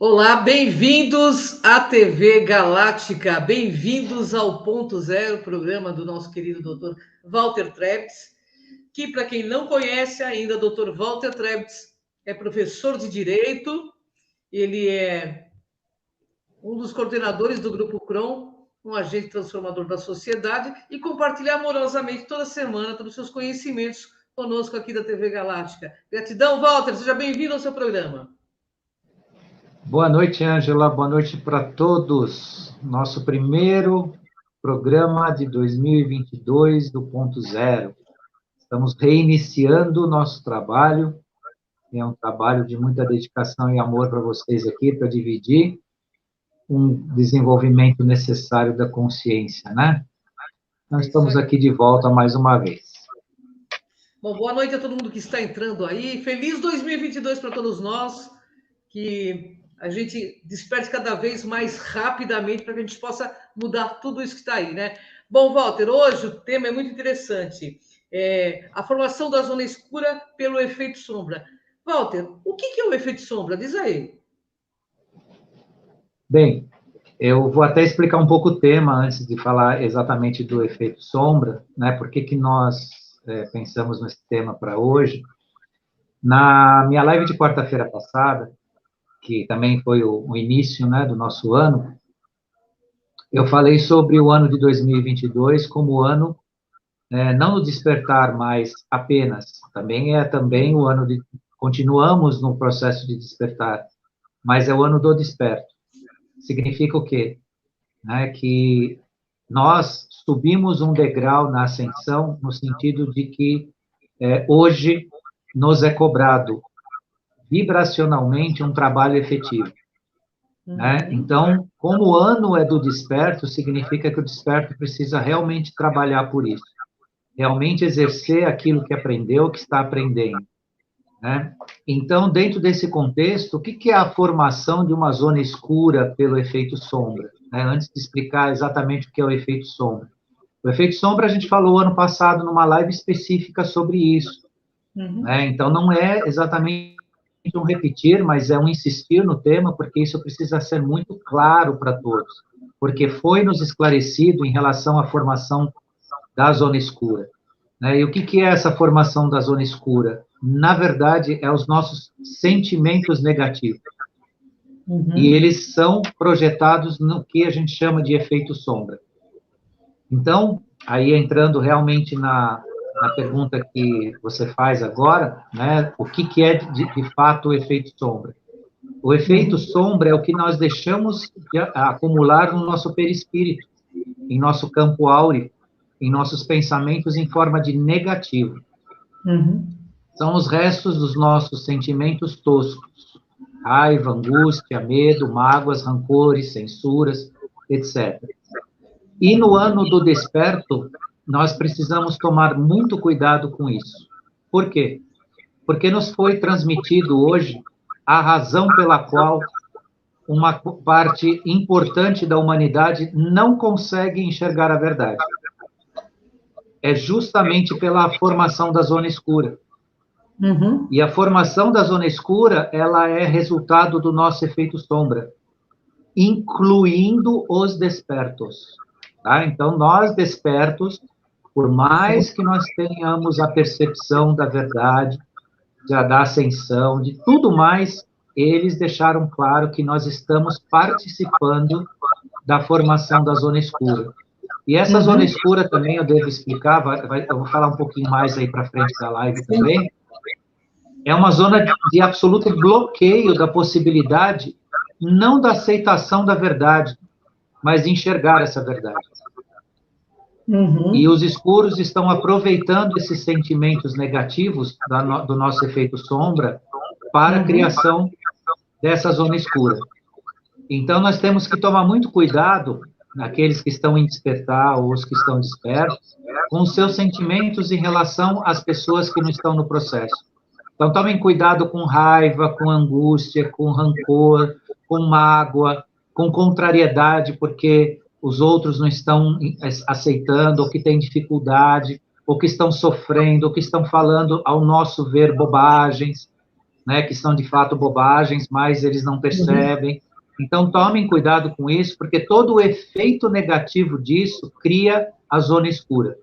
Olá, bem-vindos à TV Galáctica, bem-vindos ao Ponto Zero, programa do nosso querido Dr. Walter Trebitz, que, para quem não conhece ainda, Dr. Walter Trebitz é professor de Direito, ele é um dos coordenadores do Grupo CROM, um agente transformador da sociedade, e compartilha amorosamente toda semana todos os seus conhecimentos conosco aqui da TV Galáctica. Gratidão, Walter, seja bem-vindo ao seu programa. Boa noite, Ângela. Boa noite para todos. Nosso primeiro programa de 2022 do Ponto Zero. Estamos reiniciando o nosso trabalho. É um trabalho de muita dedicação e amor para vocês aqui, para dividir um desenvolvimento necessário da consciência, né? Nós estamos aqui de volta mais uma vez. Bom, boa noite a todo mundo que está entrando aí. Feliz 2022 para todos nós. Que a gente desperte cada vez mais rapidamente para que a gente possa mudar tudo isso que está aí, né? Bom, Walter, hoje o tema é muito interessante. A formação da zona escura pelo efeito sombra. Walter, o que é o efeito sombra? Diz aí. Bem, eu vou até explicar um pouco o tema antes de falar exatamente do efeito sombra, né? Por que nós pensamos nesse tema para hoje. Na minha live de quarta-feira passada, que também foi o início, né, do nosso ano, eu falei sobre o ano de 2022 como o ano, não do despertar mais apenas, também o ano de, continuamos no processo de despertar, mas é o ano do desperto. Significa o quê? Né, que nós subimos um degrau na ascensão, no sentido de que hoje nos é cobrado vibracionalmente um trabalho efetivo. Né? Então, como o ano é do desperto, significa que o desperto precisa realmente trabalhar por isso, realmente exercer aquilo que aprendeu, que está aprendendo. Né? Então, dentro desse contexto, o que é a formação de uma zona escura pelo efeito sombra? Né? Antes de explicar exatamente o que é o efeito sombra. O efeito sombra a gente falou ano passado numa live específica sobre isso. Né? Então, não é exatamente um repetir, mas é um insistir no tema, porque isso precisa ser muito claro para todos, porque foi nos esclarecido em relação à formação da zona escura. Né? E o que é essa formação da zona escura? Na verdade, é os nossos sentimentos negativos. E eles são projetados no que a gente chama de efeito sombra. Então, aí entrando realmente na pergunta que você faz agora, né, o que é de fato o efeito sombra? O efeito sombra é o que nós deixamos de acumular no nosso perispírito, em nosso campo áureo, em nossos pensamentos em forma de negativo. São os restos dos nossos sentimentos toscos, raiva, angústia, medo, mágoas, rancores, censuras, etc. E no ano do desperto, nós precisamos tomar muito cuidado com isso. Por quê? Porque nos foi transmitido hoje a razão pela qual uma parte importante da humanidade não consegue enxergar a verdade. É justamente pela formação da zona escura. E a formação da zona escura, ela é resultado do nosso efeito sombra, incluindo os despertos. Tá? Então, nós despertos, por mais que nós tenhamos a percepção da verdade, da ascensão, de tudo mais, eles deixaram claro que nós estamos participando da formação da zona escura. E essa zona escura também eu devo explicar, eu vou falar um pouquinho mais aí para frente da live também, é uma zona de absoluto bloqueio da possibilidade, não da aceitação da verdade, mas de enxergar essa verdade. E os escuros estão aproveitando esses sentimentos negativos do nosso efeito sombra para a criação dessa zona escura. Então, nós temos que tomar muito cuidado, aqueles que estão em despertar ou os que estão despertos, com os seus sentimentos em relação às pessoas que não estão no processo. Então, tomem cuidado com raiva, com angústia, com rancor, com mágoa, com contrariedade, porque os outros não estão aceitando, ou que têm dificuldade, ou que estão sofrendo, ou que estão falando, ao nosso ver, bobagens. né, que são de fato bobagens, mas eles não percebem. Então, tomem cuidado com isso, porque todo o efeito negativo disso cria a zona escura.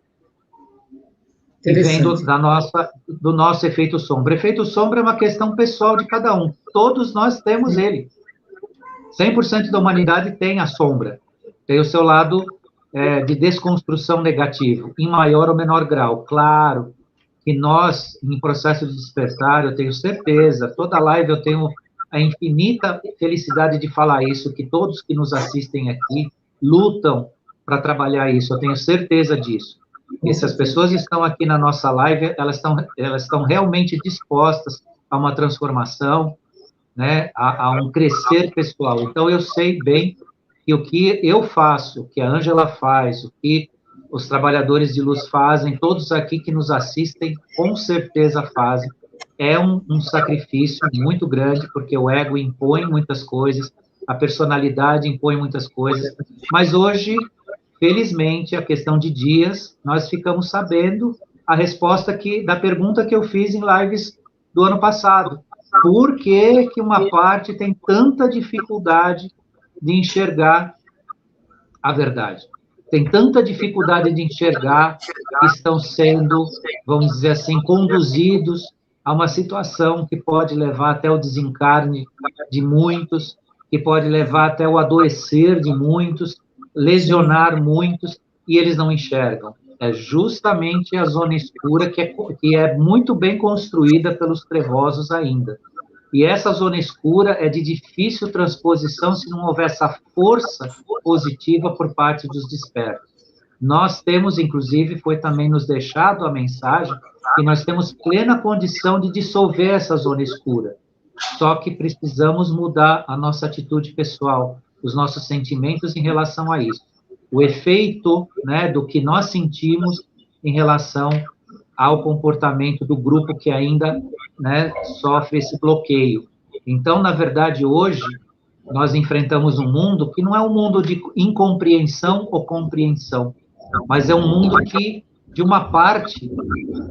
E vem do nosso efeito sombra. Efeito sombra é uma questão pessoal de cada um. Todos nós temos ele. 100% da humanidade tem a sombra. Tem o seu lado de desconstrução negativo, em maior ou menor grau. Claro que nós, em processo de despertar, eu tenho certeza, toda live eu tenho a infinita felicidade de falar isso, que todos que nos assistem aqui lutam para trabalhar isso, eu tenho certeza disso. E se as pessoas estão aqui na nossa live, elas estão realmente dispostas a uma transformação, né, a um crescer pessoal. Então, eu sei bem que o que eu faço, o que a Ângela faz, o que os trabalhadores de luz fazem, todos aqui que nos assistem, com certeza fazem. É um sacrifício muito grande, porque o ego impõe muitas coisas, a personalidade impõe muitas coisas, mas hoje, felizmente, a questão de dias, nós ficamos sabendo a resposta da pergunta que eu fiz em lives do ano passado. Por que que uma parte tem tanta dificuldade de enxergar a verdade? Tem tanta dificuldade de enxergar que estão sendo, vamos dizer assim, conduzidos a uma situação que pode levar até o desencarne de muitos, que pode levar até o adoecer de muitos, lesionar muitos, e eles não enxergam. É justamente a zona escura que é muito bem construída pelos trevosos ainda. E essa zona escura é de difícil transposição se não houver essa força positiva por parte dos despertos. Nós temos, inclusive, foi também nos deixado a mensagem que nós temos plena condição de dissolver essa zona escura. Só que precisamos mudar a nossa atitude pessoal, os nossos sentimentos em relação a isso. O efeito, né, do que nós sentimos em relação ao comportamento do grupo que ainda, né, sofre esse bloqueio. Então, na verdade, hoje, nós enfrentamos um mundo que não é um mundo de incompreensão ou compreensão, mas é um mundo que, de uma parte,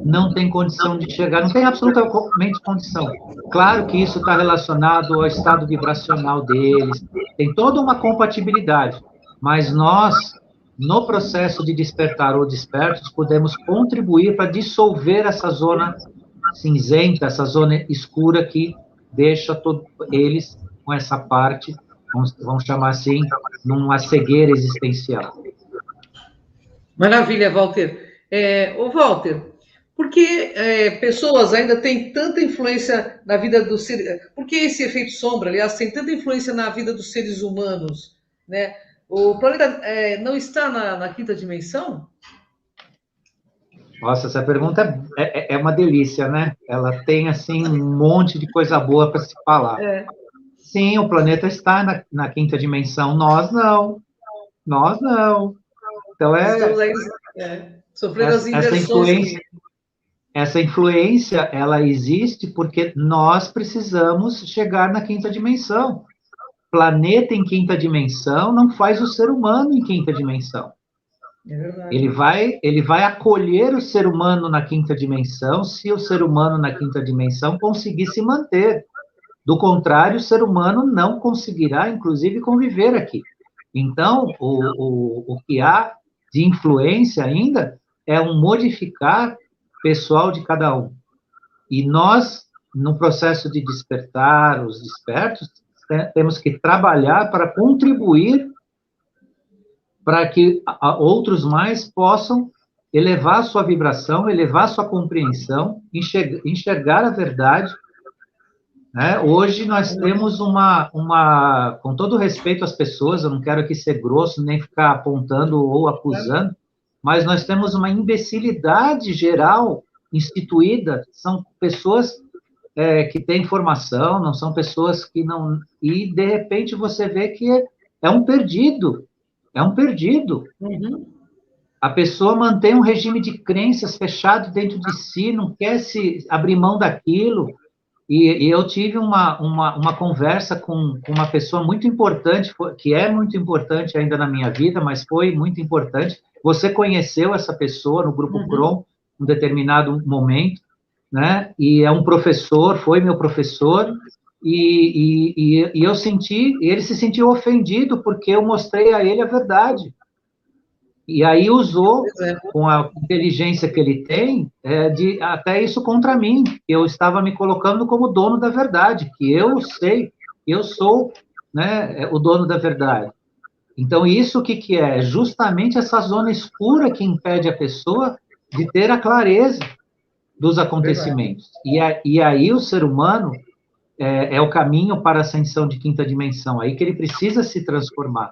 não tem condição de chegar, não tem absolutamente condição. Claro que isso está relacionado ao estado vibracional deles, tem toda uma compatibilidade, mas nós, no processo de despertar ou despertos, podemos contribuir para dissolver essa zona cinzenta, essa zona escura que deixa todos eles com essa parte, vamos chamar assim, numa cegueira existencial. Maravilha, Walter. Ô, Walter, por que pessoas ainda têm tanta influência na vida dos seres... Por que esse efeito sombra, aliás, tem tanta influência na vida dos seres humanos, né? O planeta não está na quinta dimensão? Nossa, essa pergunta é uma delícia, né? Ela tem, assim, um monte de coisa boa para se falar. Sim, o planeta está na quinta dimensão, nós não. Nós não. Então, sofrendo as inversões. Essa influência, ela existe porque nós precisamos chegar na quinta dimensão. Planeta em quinta dimensão não faz o ser humano em quinta dimensão. É verdade. Ele vai acolher o ser humano na quinta dimensão se o ser humano na quinta dimensão conseguir se manter. Do contrário, o ser humano não conseguirá, inclusive, conviver aqui. Então, o que há de influência ainda é um modificar pessoal de cada um. E nós, no processo de despertar os despertos, temos que trabalhar para contribuir para que outros mais possam elevar sua vibração, elevar sua compreensão, enxergar a verdade. Né? Hoje nós temos com todo respeito às pessoas, eu não quero aqui ser grosso, nem ficar apontando ou acusando, mas nós temos uma imbecilidade geral instituída, são pessoas que têm formação, não são pessoas que não... E, de repente, você vê que é um perdido. É um perdido. Uhum. A pessoa mantém um regime de crenças fechado dentro de si, não quer se abrir mão daquilo. E eu tive uma conversa com uma pessoa muito importante, que é muito importante ainda na minha vida, mas foi muito importante. Você conheceu essa pessoa no Grupo Crom, em um determinado momento, né? E é um professor, foi meu professor, e eu senti, ele se sentiu ofendido porque eu mostrei a ele a verdade. E aí usou, com a inteligência que ele tem, de até isso contra mim. Eu estava me colocando como dono da verdade, que eu sei, eu sou, né, o dono da verdade. Então, isso o que, que é? Justamente essa zona escura que impede a pessoa de ter a clareza dos acontecimentos. E aí o ser humano é o caminho para a ascensão de quinta dimensão, aí que ele precisa se transformar.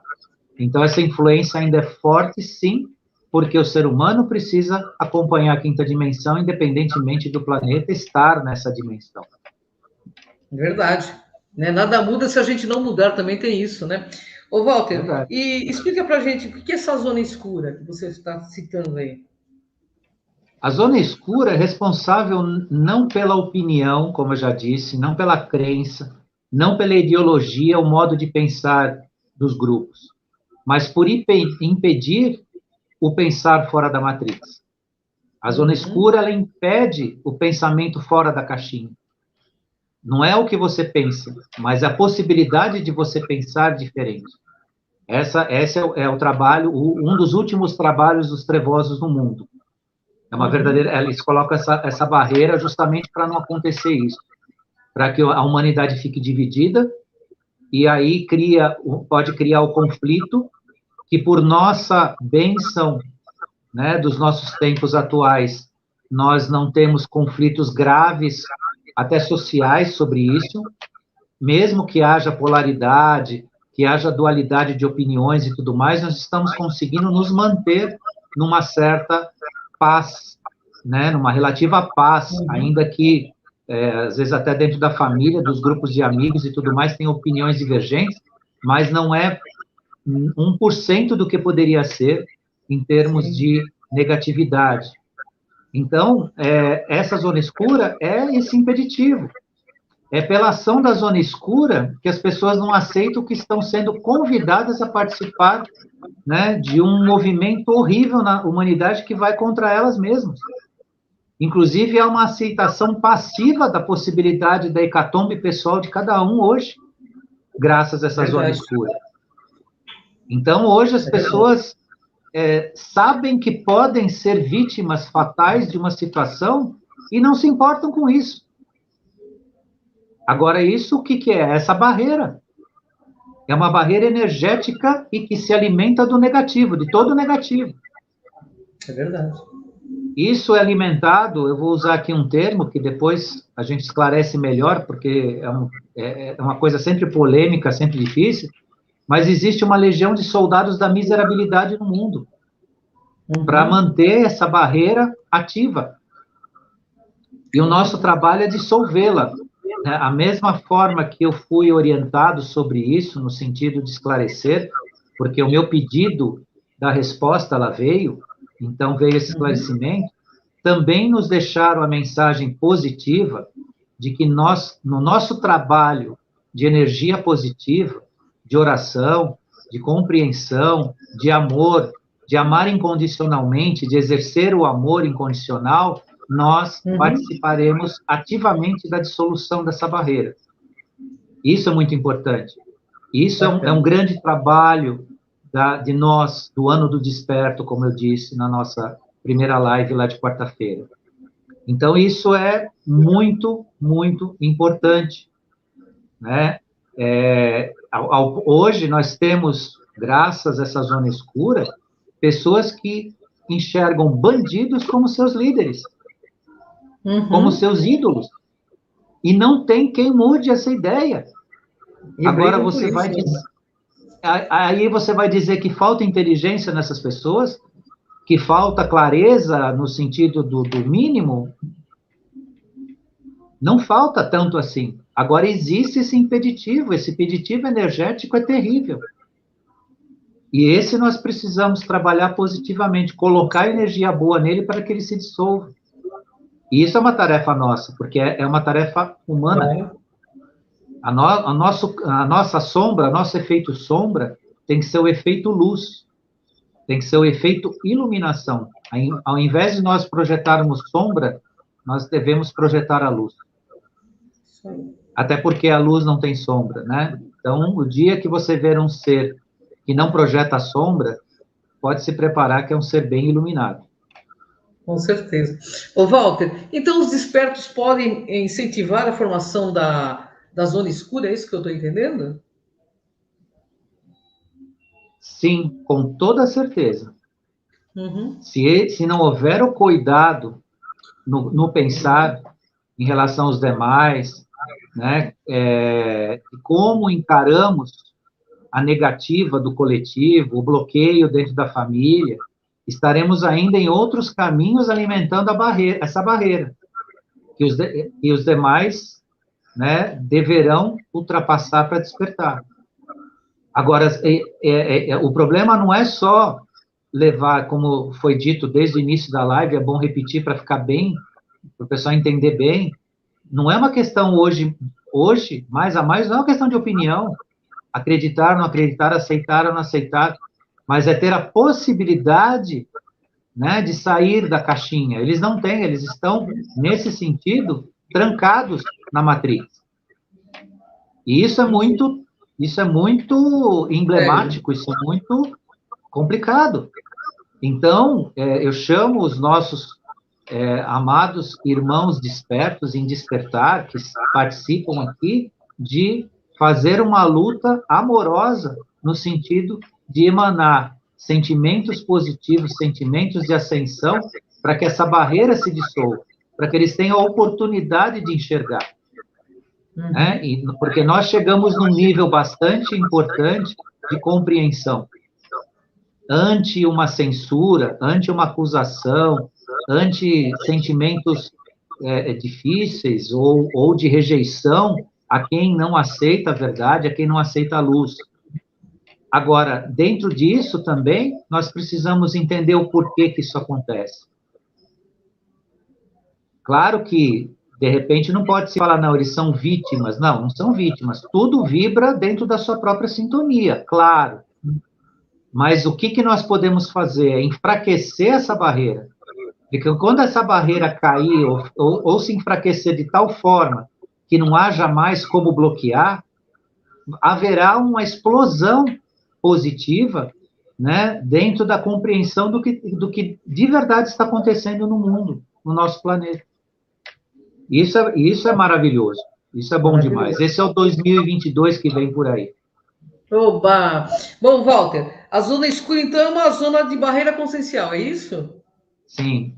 Então, essa influência ainda é forte, sim, porque o ser humano precisa acompanhar a quinta dimensão, independentemente do planeta estar nessa dimensão. Verdade. Né? Nada muda se a gente não mudar, também tem isso, né? Ô, Walter, Verdade. e explica pra gente o que é essa zona escura que você está citando aí? A zona escura é responsável não pela opinião, como eu já disse, não pela crença, não pela ideologia, o modo de pensar dos grupos, mas por impedir o pensar fora da matriz. A zona escura, ela impede o pensamento fora da caixinha. Não é o que você pensa, mas a possibilidade de você pensar diferente. Esse é o trabalho, um dos últimos trabalhos dos trevosos no mundo. É uma verdadeira. Eles colocam essa barreira justamente para não acontecer isso, para que a humanidade fique dividida e aí pode criar o conflito que, por nossa bênção, né, dos nossos tempos atuais, nós não temos conflitos graves, até sociais, sobre isso, mesmo que haja polaridade, que haja dualidade de opiniões e tudo mais, nós estamos conseguindo nos manter numa certa paz, né, numa relativa paz, ainda que, às vezes, até dentro da família, dos grupos de amigos e tudo mais, tem opiniões divergentes, mas não é 1% do que poderia ser em termos de negatividade. Então, essa zona escura é esse impeditivo. É pela ação da zona escura que as pessoas não aceitam que estão sendo convidadas a participar, né, de um movimento horrível na humanidade que vai contra elas mesmas. Inclusive, há uma aceitação passiva da possibilidade da hecatombe pessoal de cada um hoje, graças a essa zona escura. Então, hoje, as pessoas sabem que podem ser vítimas fatais de uma situação e não se importam com isso. Agora, isso o que, que é? Essa barreira. É uma barreira energética e que se alimenta do negativo, de todo o negativo. É verdade. Isso é alimentado, eu vou usar aqui um termo que depois a gente esclarece melhor, porque é uma coisa sempre polêmica, sempre difícil, mas existe uma legião de soldados da miserabilidade no mundo, para manter essa barreira ativa. E o nosso trabalho é dissolvê-la. A mesma forma que eu fui orientado sobre isso, no sentido de esclarecer, porque o meu pedido da resposta, ela veio, então veio esse esclarecimento, também nos deixaram a mensagem positiva de que nós, no nosso trabalho de energia positiva, de oração, de compreensão, de amor, de amar incondicionalmente, de exercer o amor incondicional, nós participaremos ativamente da dissolução dessa barreira. Isso é muito importante. Isso é um grande trabalho de nós, do Ano do Desperto, como eu disse na nossa primeira live lá de quarta-feira. Então, isso é muito, muito importante, né? Hoje, nós temos, graças a essa zona escura, pessoas que enxergam bandidos como seus líderes, como seus ídolos. E não tem quem mude essa ideia. Agora você vai dizer, aí você vai dizer que falta inteligência nessas pessoas, que falta clareza no sentido do mínimo. Não falta tanto assim. Agora existe esse impeditivo energético é terrível. E esse nós precisamos trabalhar positivamente, colocar energia boa nele para que ele se dissolva. E isso é uma tarefa nossa, porque é uma tarefa humana. A nossa sombra, nosso efeito sombra, tem que ser o efeito luz, tem que ser o efeito iluminação. Ao invés de nós projetarmos sombra nós devemos projetar a luz. Até porque a luz não tem sombra, né? Então, o dia que você ver um ser que não projeta sombra, pode se preparar que é um ser bem iluminado. Com certeza. Ô, Walter, então os despertos podem incentivar a formação da zona escura, é isso que eu estou entendendo? Sim, com toda certeza. Uhum. Se não houver o cuidado no pensar em relação aos demais, né, como encaramos a negativa do coletivo, o bloqueio dentro da família, estaremos ainda em outros caminhos alimentando essa barreira, que os demais, né, deverão ultrapassar para despertar. Agora, o problema não é só levar, como foi dito desde o início da live, é bom repetir para ficar bem, para o pessoal entender bem, não é uma questão hoje, mais a mais, não é uma questão de opinião, acreditar, não acreditar, aceitar ou não aceitar, mas é ter a possibilidade, né, de sair da caixinha. Eles não têm, eles estão, nesse sentido, trancados na matriz. E isso é muito emblemático, isso é muito complicado. Então, eu chamo os nossos amados irmãos despertos em despertar, que participam aqui, de fazer uma luta amorosa no sentido de emanar sentimentos positivos, sentimentos de ascensão, para que essa barreira se dissolva, para que eles tenham a oportunidade de enxergar. Né? Porque nós chegamos num nível bastante importante de compreensão. Ante uma censura, ante uma acusação, ante sentimentos difíceis ou de rejeição a quem não aceita a verdade, a quem não aceita a luz. Agora, dentro disso também, nós precisamos entender o porquê que isso acontece. Claro que, de repente, não pode se falar, não, eles são vítimas. Não, não são vítimas. Tudo vibra dentro da sua própria sintonia, claro. Mas o que nós podemos fazer é enfraquecer essa barreira. Porque quando essa barreira cair ou se enfraquecer de tal forma que não haja mais como bloquear, haverá uma explosão positiva, né, dentro da compreensão do que de verdade está acontecendo no mundo, no nosso planeta. Isso é maravilhoso. Isso é bom demais. Esse é o 2022 que vem por aí. Oba! Bom, Walter, a zona escura, então, é uma zona de barreira consciencial, é isso? Sim,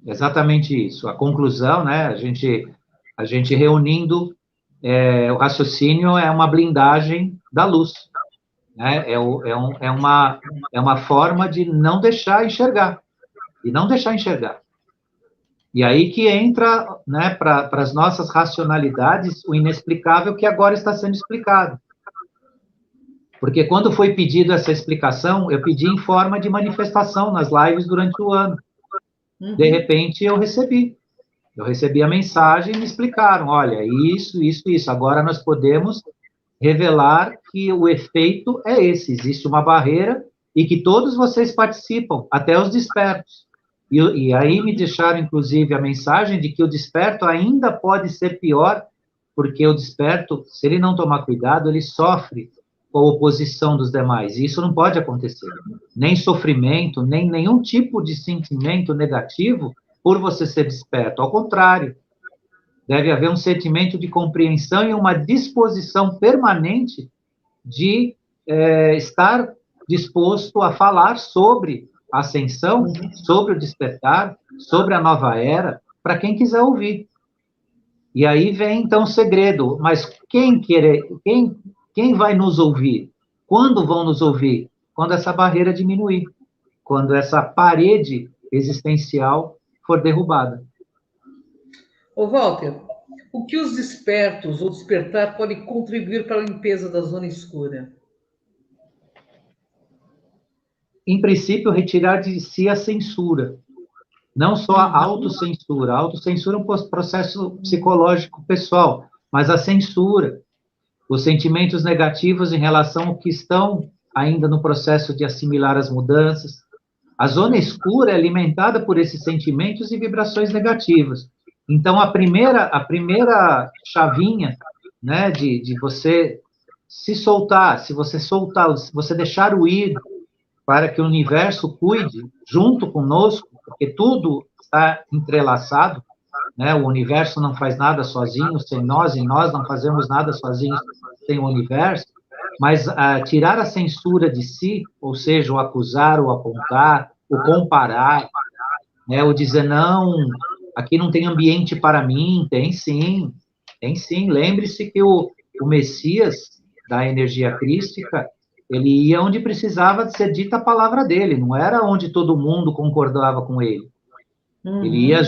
exatamente isso. A conclusão, né, a gente reunindo, o raciocínio é uma blindagem da luz. Né? É uma forma de não deixar enxergar. E não deixar enxergar. E aí que entra, né, para as nossas racionalidades o inexplicável que agora está sendo explicado. Porque quando foi pedido essa explicação, eu pedi em forma de manifestação nas lives durante o ano. De repente, eu recebi a mensagem e me explicaram, olha, isso, agora nós podemos revelar que o efeito é esse, existe uma barreira e que todos vocês participam, até os despertos. E aí me deixaram, inclusive, a mensagem de que o desperto ainda pode ser pior, porque o desperto, se ele não tomar cuidado, ele sofre com a oposição dos demais, e isso não pode acontecer. Nem sofrimento, nem nenhum tipo de sentimento negativo por você ser desperto. Ao contrário, deve haver um sentimento de compreensão e uma disposição permanente de estar disposto a falar sobre a ascensão, sobre o despertar, sobre a nova era, para quem quiser ouvir. E aí vem, então, o segredo. Mas quem vai nos ouvir? Quando vão nos ouvir? Quando essa barreira diminuir. Quando essa parede existencial for derrubada. Ô, Walter, o que os despertos ou despertar podem contribuir para a limpeza da zona escura? Em princípio, retirar de si a censura. Não só a autocensura. A autocensura é um processo psicológico pessoal, mas a censura, os sentimentos negativos em relação ao que estão ainda no processo de assimilar as mudanças. A zona escura é alimentada por esses sentimentos e vibrações negativas. Então, a primeira chavinha, né, de você se soltar, se você deixar o ir para que o universo cuide junto conosco, porque tudo está entrelaçado, né? O universo não faz nada sozinho sem nós, e nós não fazemos nada sozinhos sem o universo, mas tirar a censura de si, ou seja, o acusar, o apontar, o comparar, né? O dizer, não, aqui não tem ambiente para mim, tem sim, tem sim. Lembre-se que o Messias da energia crística, ele ia onde precisava de ser dita a palavra dele, não era onde todo mundo concordava com ele. Ele ia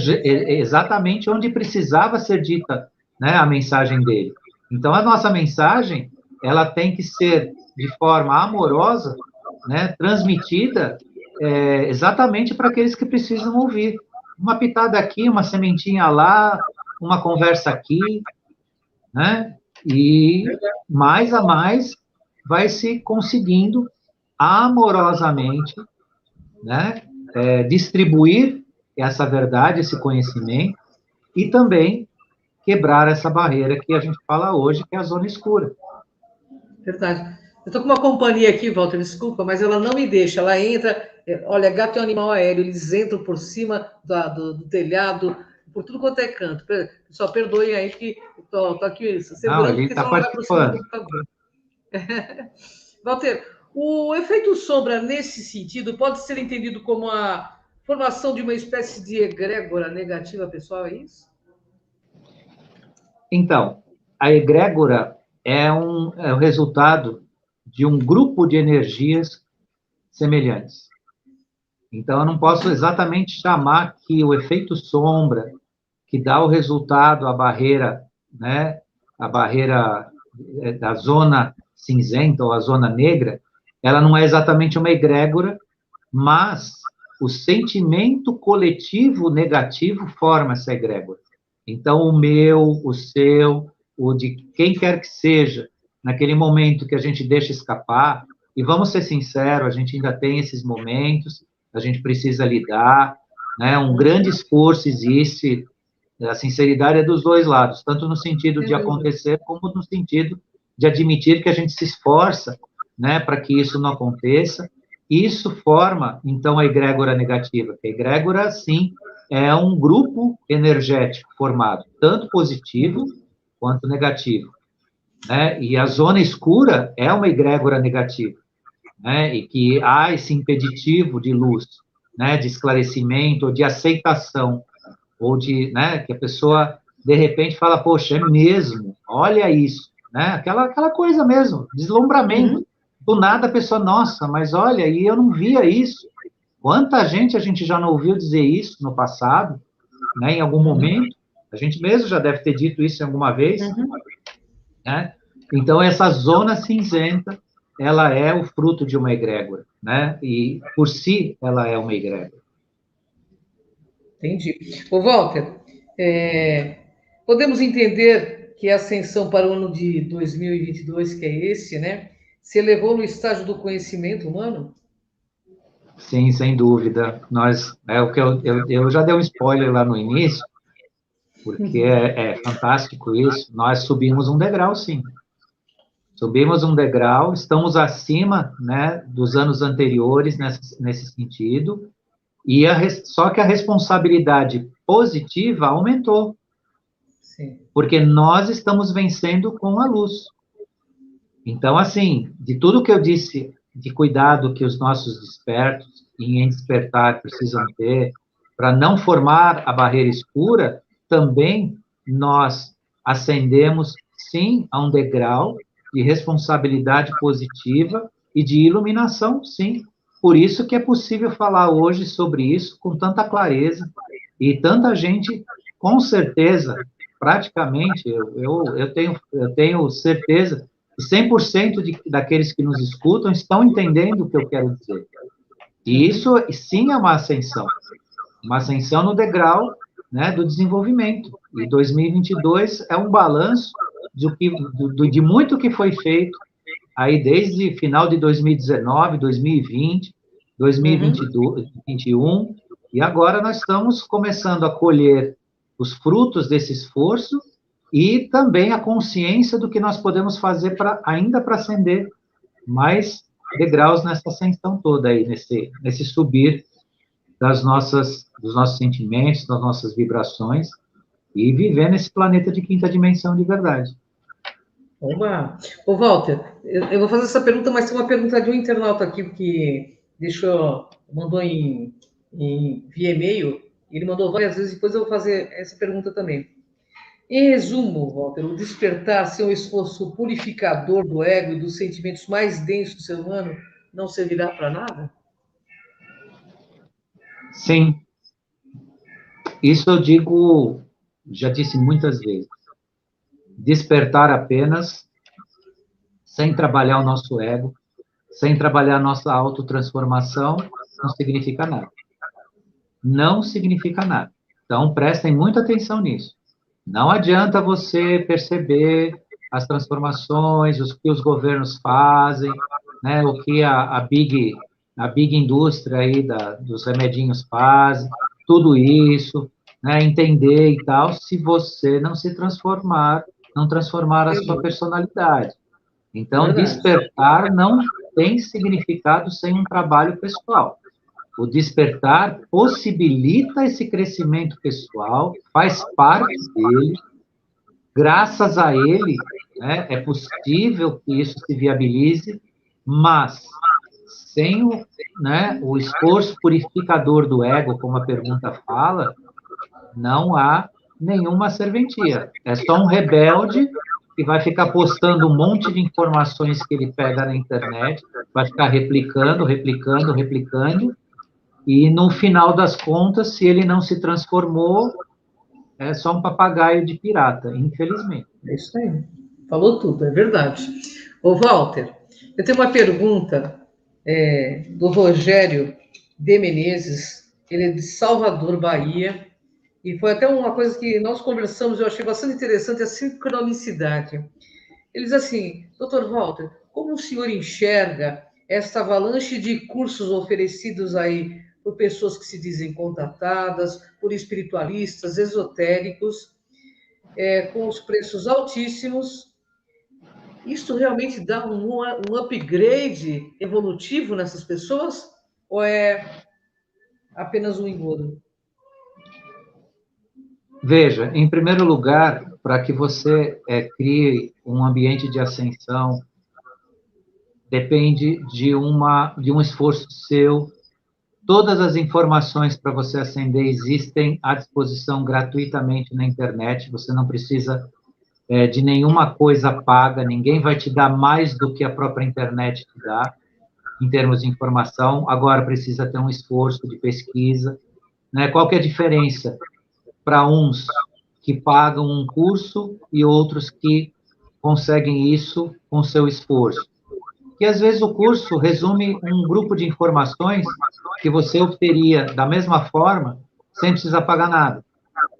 exatamente onde precisava ser dita, né, a mensagem dele. Então, a nossa mensagem, ela tem que ser de forma amorosa, né, transmitida exatamente para aqueles que precisam ouvir. Uma pitada aqui, uma sementinha lá, uma conversa aqui, né? E mais a mais vai se conseguindo amorosamente, né, distribuir essa verdade, esse conhecimento, e também quebrar essa barreira que a gente fala hoje, que é a zona escura. Verdade. Eu estou com uma companhia aqui, Walter, desculpa, mas ela não me deixa. Ela entra, olha, gato é um animal aéreo, eles entram por cima do telhado, por tudo quanto é canto. Pessoal, perdoem aí que estou aqui segurando, não, ele porque está senão vai por cima do participando. computador. Walter, o efeito sombra, nesse sentido, pode ser entendido como a formação de uma espécie de egrégora negativa pessoal, é isso? Então, a egrégora é o resultado de um grupo de energias semelhantes. Então, eu não posso exatamente chamar que o efeito sombra, que dá o resultado, a barreira, né, a barreira da zona cinzenta ou a zona negra, ela não é exatamente uma egrégora, mas o sentimento coletivo negativo forma essa egrégora. Então, o meu, o seu, o de quem quer que seja, naquele momento que a gente deixa escapar, e vamos ser sinceros, a gente ainda tem esses momentos, a gente precisa lidar, né? Um grande esforço existe, a sinceridade é dos dois lados, tanto no sentido de acontecer, como no sentido de admitir que a gente se esforça, né, para que isso não aconteça. Isso forma, então, a egrégora negativa. A egrégora, sim, é um grupo energético formado, tanto positivo quanto negativo, né? E a zona escura é uma egrégora negativa, né? E que há esse impeditivo de luz, né, de esclarecimento, ou de aceitação, ou de, né, que a pessoa, de repente, fala, poxa, é mesmo, olha isso, né? Aquela coisa mesmo, deslumbramento. Do nada a pessoa, nossa, mas olha, e eu não via isso. Quanta gente a gente já não ouviu dizer isso no passado, né, em algum momento? A gente mesmo já deve ter dito isso em alguma vez, né? Então, essa zona cinzenta, ela é o fruto de uma egrégora, né? E, por si, ela é uma egrégora. Entendi. Ô, Walter, podemos entender que a ascensão para o ano de 2022, que é esse, né, se elevou no estágio do conhecimento humano? Sim, sem dúvida. O que eu já dei um spoiler lá no início, porque é fantástico isso. Nós subimos um degrau, sim. Subimos um degrau, estamos acima, né, dos anos anteriores nesse sentido, e só que a responsabilidade positiva aumentou. Sim. Porque nós estamos vencendo com a luz. Então, assim, de tudo que eu disse, de cuidado que os nossos despertos e em despertar precisam ter, para não formar a barreira escura, também nós ascendemos, sim, a um degrau de responsabilidade positiva e de iluminação, sim. Por isso que é possível falar hoje sobre isso com tanta clareza, e tanta gente, com certeza, praticamente, eu tenho certeza que 100% daqueles que nos escutam estão entendendo o que eu quero dizer. E isso, sim, é uma ascensão no degrau, né, do desenvolvimento. E 2022 é um balanço de muito que foi feito aí desde final de 2019, 2020, 2021, e agora nós estamos começando a colher os frutos desse esforço e também a consciência do que nós podemos fazer ainda para ascender mais degraus nessa ascensão toda aí, nesse subir dos nossos sentimentos, das nossas vibrações, e viver nesse planeta de quinta dimensão de verdade. Oba! Ô, Walter, eu vou fazer essa pergunta, mas tem uma pergunta de um internauta aqui que mandou via e-mail, ele mandou várias vezes, depois eu vou fazer essa pergunta também. Em resumo, Walter, o despertar ser um esforço purificador do ego e dos sentimentos mais densos do ser humano não servirá para nada? Sim. Isso eu digo, já disse muitas vezes. Despertar apenas, sem trabalhar o nosso ego, sem trabalhar a nossa autotransformação, não significa nada. Não significa nada. Então, prestem muita atenção nisso. Não adianta você perceber as transformações, o que os governos fazem, né, o que a big indústria aí dos remedinhos faz, tudo isso, né, entender e tal, se você não se transformar, não transformar a sua personalidade. Então, despertar não tem significado sem um trabalho pessoal. O despertar possibilita esse crescimento pessoal, faz parte dele, graças a ele, né, é possível que isso se viabilize, mas sem o esforço purificador do ego, como a pergunta fala, não há nenhuma serventia. É só um rebelde que vai ficar postando um monte de informações que ele pega na internet, vai ficar replicando, e no final das contas, se ele não se transformou, é só um papagaio de pirata, infelizmente. É isso aí. Falou tudo, é verdade. Ô, Walter, eu tenho uma pergunta do Rogério de Menezes, ele é de Salvador, Bahia, e foi até uma coisa que nós conversamos, eu achei bastante interessante, a sincronicidade. Ele diz assim, Dr. Walter, como o senhor enxerga esta avalanche de cursos oferecidos aí por pessoas que se dizem contatadas, por espiritualistas, esotéricos, com os preços altíssimos? Isto realmente dá um upgrade evolutivo nessas pessoas? Ou é apenas um engodo? Veja, em primeiro lugar, para que você crie um ambiente de ascensão, depende de um esforço seu. Todas as informações para você ascender existem à disposição gratuitamente na internet, você não precisa de nenhuma coisa paga, ninguém vai te dar mais do que a própria internet te dá, em termos de informação. Agora, precisa ter um esforço de pesquisa, né? Qual que é a diferença para uns que pagam um curso e outros que conseguem isso com seu esforço? Que às vezes o curso resume um grupo de informações que você obteria da mesma forma, sem precisar pagar nada.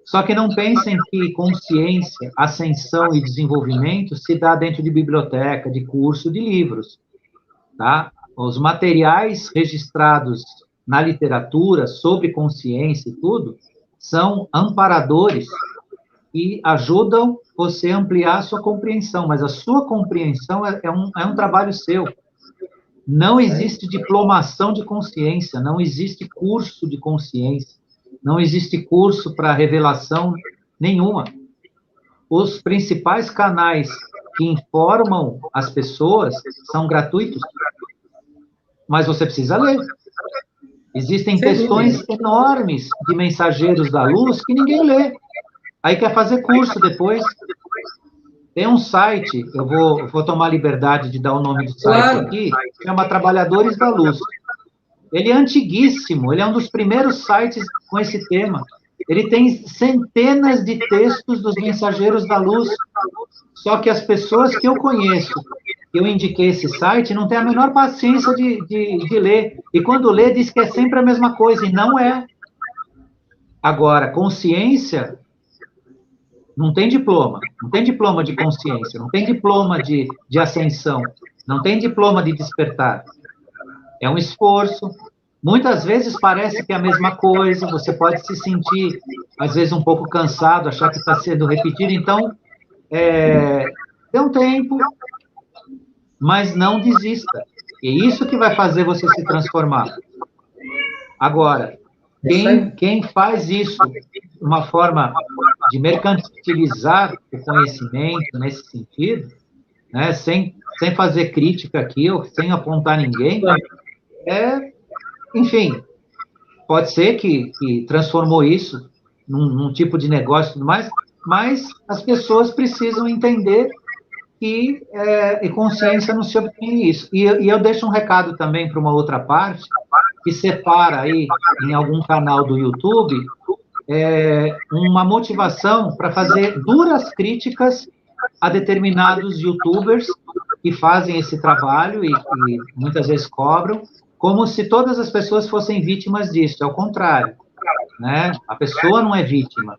Só que não pensem que consciência, ascensão e desenvolvimento se dá dentro de biblioteca, de curso, de livros, tá? Os materiais registrados na literatura sobre consciência e tudo são amparadores e ajudam você a ampliar a sua compreensão, mas a sua compreensão é um trabalho seu. Não existe diplomação de consciência, não existe curso de consciência, não existe curso para revelação nenhuma. Os principais canais que informam as pessoas são gratuitos, mas você precisa ler. Existem questões enormes de mensageiros da luz que ninguém lê. Aí quer fazer curso depois. Tem um site, eu vou tomar a liberdade de dar o nome do site aqui, chama Trabalhadores da Luz. Ele é antiguíssimo, ele é um dos primeiros sites com esse tema. Ele tem centenas de textos dos mensageiros da luz. Só que as pessoas que eu conheço, que eu indiquei esse site, não têm a menor paciência de ler. E quando lê, diz que é sempre a mesma coisa, e não é. Agora, consciência não tem diploma de consciência, não tem diploma de ascensão, não tem diploma de despertar. É um esforço, Muitas vezes parece que é a mesma coisa, você pode se sentir, às vezes, um pouco cansado, achar que está sendo repetido. Então, dê um tempo, mas não desista. É isso que vai fazer você se transformar. Agora, quem faz isso de uma forma de mercantilizar o conhecimento nesse sentido, né, sem fazer crítica aqui, ou sem apontar ninguém, enfim, pode ser que transformou isso num tipo de negócio e tudo mais, mas as pessoas precisam entender que consciência não se obtém isso. E eu deixo um recado também para uma outra parte, que separa aí em algum canal do YouTube uma motivação para fazer duras críticas a determinados YouTubers que fazem esse trabalho e muitas vezes cobram, como se todas as pessoas fossem vítimas disso. É o contrário, né? A pessoa não é vítima,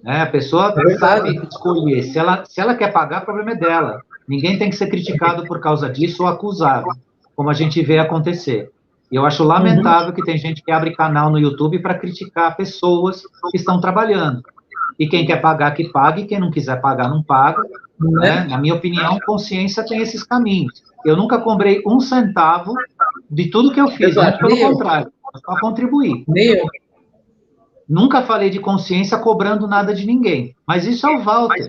né? A pessoa sabe escolher. Se ela quer pagar, o problema é dela. Ninguém tem que ser criticado por causa disso ou acusado, como a gente vê acontecer. E eu acho lamentável que tem gente que abre canal no YouTube para criticar pessoas que estão trabalhando. E quem quer pagar, que pague, quem não quiser pagar, não paga. Né? Na minha opinião, consciência tem esses caminhos. Eu nunca cobrei um centavo de tudo que eu fiz, muito pelo contrário, só contribuir. Nunca falei de consciência cobrando nada de ninguém, mas isso é o Walter.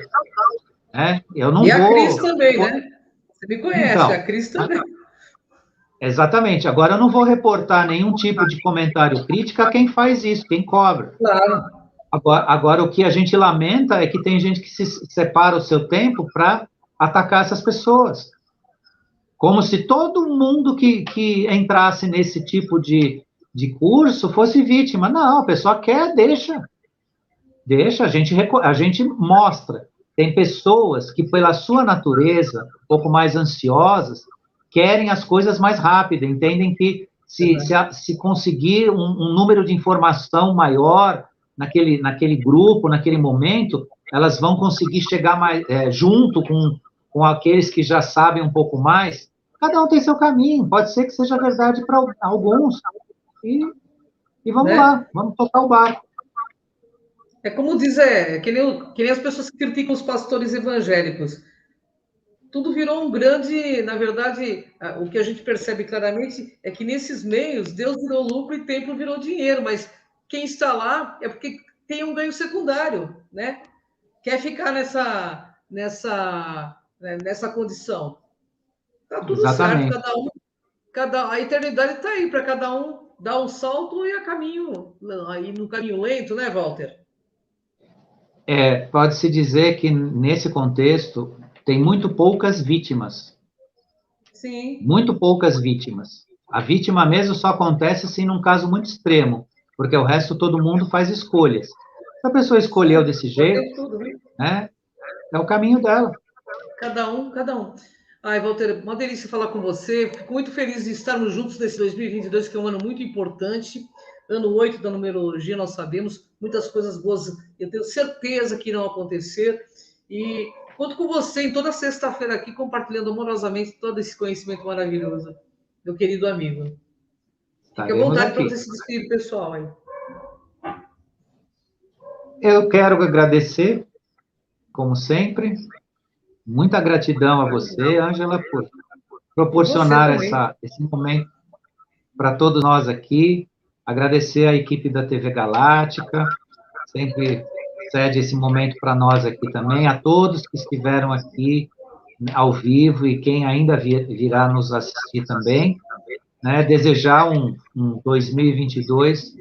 Né? Eu não e vou... a Cris também, né? Você me conhece, então, a Cris também. Exatamente. Agora, eu não vou reportar nenhum tipo de comentário crítico a quem faz isso, quem cobra. Claro. Agora, o que a gente lamenta é que tem gente que se separa o seu tempo para atacar essas pessoas. Como se todo mundo que entrasse nesse tipo de curso fosse vítima. Não, a pessoa quer, deixa. Deixa, a gente mostra. Tem pessoas que, pela sua natureza, um pouco mais ansiosas, querem as coisas mais rápido, entendem que se conseguir um número de informação maior naquele grupo, naquele momento, elas vão conseguir chegar mais junto com aqueles que já sabem um pouco mais. Cada um tem seu caminho, pode ser que seja verdade para alguns. E vamos lá, vamos tocar o barco. É como diz, que nem as pessoas que criticam os pastores evangélicos. Tudo virou um grande, na verdade, o que a gente percebe claramente é que nesses meios Deus virou lucro e templo virou dinheiro, mas quem está lá é porque tem um ganho secundário, né? Quer ficar nessa condição. Tá tudo Exatamente. certo, a eternidade está aí para cada um dar um salto e aí no caminho lento, né, Walter? Pode-se dizer que nesse contexto tem muito poucas vítimas. Sim. Muito poucas vítimas. A vítima mesmo só acontece assim num caso muito extremo, porque o resto todo mundo faz escolhas. Se a pessoa escolheu desse jeito, né, é o caminho dela. Cada um. Ai, Walter, uma delícia falar com você. Fico muito feliz de estarmos juntos nesse 2022, que é um ano muito importante. Ano 8 da numerologia, nós sabemos, muitas coisas boas, eu tenho certeza que irão acontecer. E conto com você em toda sexta-feira aqui, compartilhando amorosamente todo esse conhecimento maravilhoso, meu querido amigo. Fique à vontade para você se despedir, pessoal. Aí. Eu quero agradecer, como sempre, muita gratidão a você, Ângela, por proporcionar esse momento para todos nós aqui. Agradecer à equipe da TV Galáctica, sempre cede esse momento para nós aqui também, a todos que estiveram aqui ao vivo e quem ainda virá nos assistir também, né? Desejar um 2022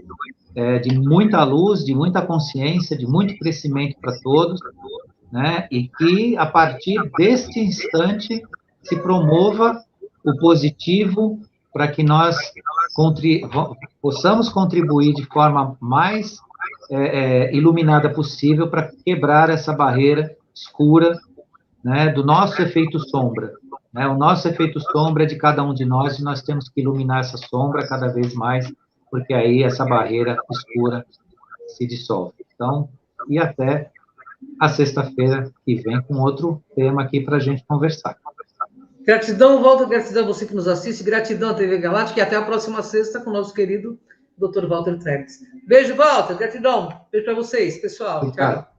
de muita luz, de muita consciência, de muito crescimento para todos, né? E que, a partir deste instante, se promova o positivo para que nós possamos contribuir de forma mais iluminada possível para quebrar essa barreira escura, né, do nosso efeito sombra. Né? O nosso efeito sombra é de cada um de nós e nós temos que iluminar essa sombra cada vez mais, porque aí essa barreira escura se dissolve. Então, e até a sexta-feira que vem com outro tema aqui para a gente conversar. Gratidão, Walter, gratidão a você que nos assiste, gratidão à TV Galáctica e até a próxima sexta com o nosso querido Dr. Walter Trepes. Beijo, Walter, gratidão. Beijo para vocês, pessoal. Obrigado. Tchau.